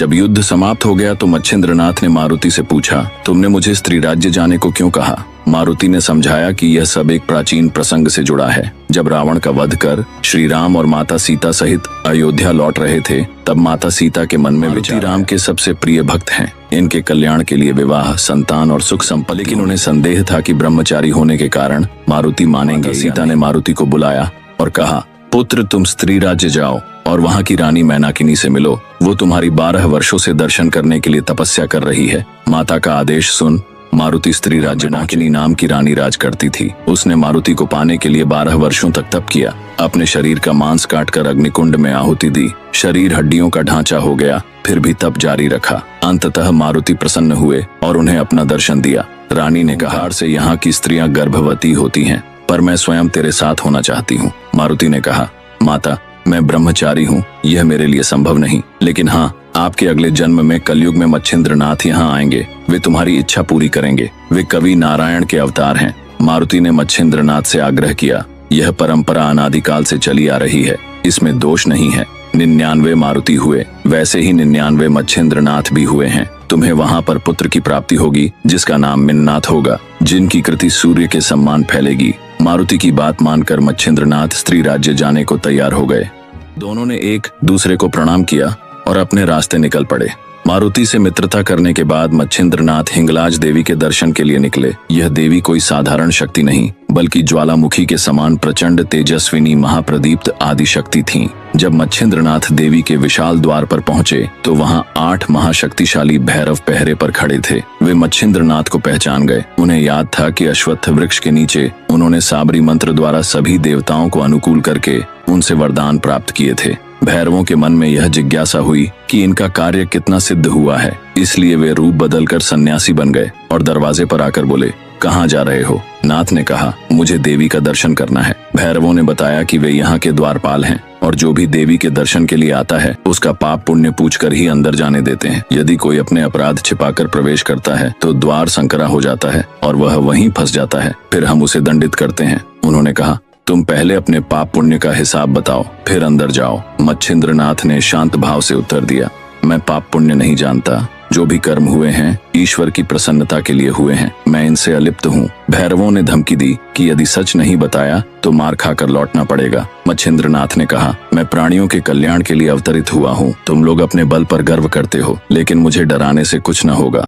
जब युद्ध समाप्त हो गया तो मच्छिंद्रनाथ ने मारुति से पूछा, तुमने मुझे स्त्री राज्य जाने को क्यों कहा? मारुति ने समझाया कि यह सब एक प्राचीन प्रसंग से जुड़ा है। जब रावण का वध कर श्री राम और माता सीता सहित अयोध्या लौट रहे थे, तब माता सीता के मन में विचार राम के सबसे प्रिय भक्त हैं, इनके कल्याण के लिए विवाह, संतान और सुख संपत्ति। लेकिन उन्हें संदेह था कि ब्रह्मचारी होने के कारण मारुति मानेंगे। सीता ने मारुति को बुलाया और कहा, पुत्र तुम स्त्री राज्य जाओ और वहाँ की रानी मैनाकिनी से मिलो। वो तुम्हारी 12 वर्षों से दर्शन करने के लिए तपस्या कर रही है। माता का आदेश सुन मारुति स्त्री राज्य मैनाकिनी नाम की रानी राज करती थी। उसने मारुति को पाने के लिए 12 वर्षों तक तप किया। अपने शरीर का मांस काटकर अग्निकुंड में आहुति दी। शरीर हड्डियों का ढांचा हो गया, फिर भी तप जारी रखा। अंततः मारुति प्रसन्न हुए और उन्हें अपना दर्शन दिया। रानी ने कहा, से यहाँ की स्त्रियां गर्भवती होती हैं, पर मैं स्वयं तेरे साथ होना चाहती हूँ। मारुति ने कहा, माता मैं ब्रह्मचारी हूँ, यह मेरे लिए संभव नहीं, लेकिन हाँ आपके अगले जन्म में कलयुग में मच्छिंद्रनाथ यहाँ आएंगे। वे तुम्हारी इच्छा पूरी करेंगे। वे कवि नारायण के अवतार हैं। मारुति ने मच्छिंद्रनाथ से आग्रह किया, यह परंपरा अनादिकाल से चली आ रही है, इसमें दोष नहीं है। 99 मारुति हुए, वैसे ही 99 मच्छिंद्रनाथ भी हुए हैं। तुम्हें वहाँ पर पुत्र की प्राप्ति होगी जिसका नाम मिन्नाथ होगा, जिनकी कृति सूर्य के सम्मान फैलेगी। मारुति की बात मानकर मच्छिंद्रनाथ स्त्री राज्य जाने को तैयार हो गए। दोनों ने एक दूसरे को प्रणाम किया और अपने रास्ते निकल पड़े। मारुति से मित्रता करने के बाद मच्छिंद्रनाथ हिंगलाज देवी के दर्शन के लिए निकले। यह देवी कोई साधारण शक्ति नहीं, बल्कि ज्वालामुखी के समान प्रचंड तेजस्विनी महाप्रदीप्त आदि शक्ति थीं। जब मच्छिंद्रनाथ देवी के विशाल द्वार पर पहुंचे तो वहां 8 महाशक्तिशाली भैरव पहरे पर खड़े थे। वे मच्छिंद्रनाथ को पहचान गए। उन्हें याद था कि अश्वत्थ वृक्ष के नीचे उन्होंने साबरी मंत्र द्वारा सभी देवताओं को अनुकूल करके उनसे वरदान प्राप्त किए थे। भैरवों के मन में यह जिज्ञासा हुई कि इनका कार्य कितना सिद्ध हुआ है, इसलिए वे रूप बदलकर सन्यासी बन गए और दरवाजे पर आकर बोले, कहाँ जा रहे हो? नाथ ने कहा, मुझे देवी का दर्शन करना है। भैरवों ने बताया कि वे यहाँ के द्वारपाल हैं और जो भी देवी के दर्शन के लिए आता है उसका पाप पुण्य पूछकर ही अंदर जाने देते हैं। यदि कोई अपने अपराध छिपाकर प्रवेश करता है तो द्वार संकरा हो जाता है और वह वहीं फंस जाता है, फिर हम उसे दंडित करते हैं। उन्होंने कहा, तुम पहले अपने पाप पुण्य का हिसाब बताओ, फिर अंदर जाओ। मच्छिंद्रनाथ ने शांत भाव से उत्तर दिया, मैं पाप पुण्य नहीं जानता। जो भी कर्म हुए हैं ईश्वर की प्रसन्नता के लिए हुए हैं, मैं इनसे अलिप्त हूँ। भैरवों ने धमकी दी कि यदि सच नहीं बताया तो मार खाकर लौटना पड़ेगा। मच्छिंद्रनाथ ने कहा, मैं प्राणियों के कल्याण के लिए अवतरित हुआ हूँ। तुम लोग अपने बल पर गर्व करते हो, लेकिन मुझे डराने से कुछ न होगा।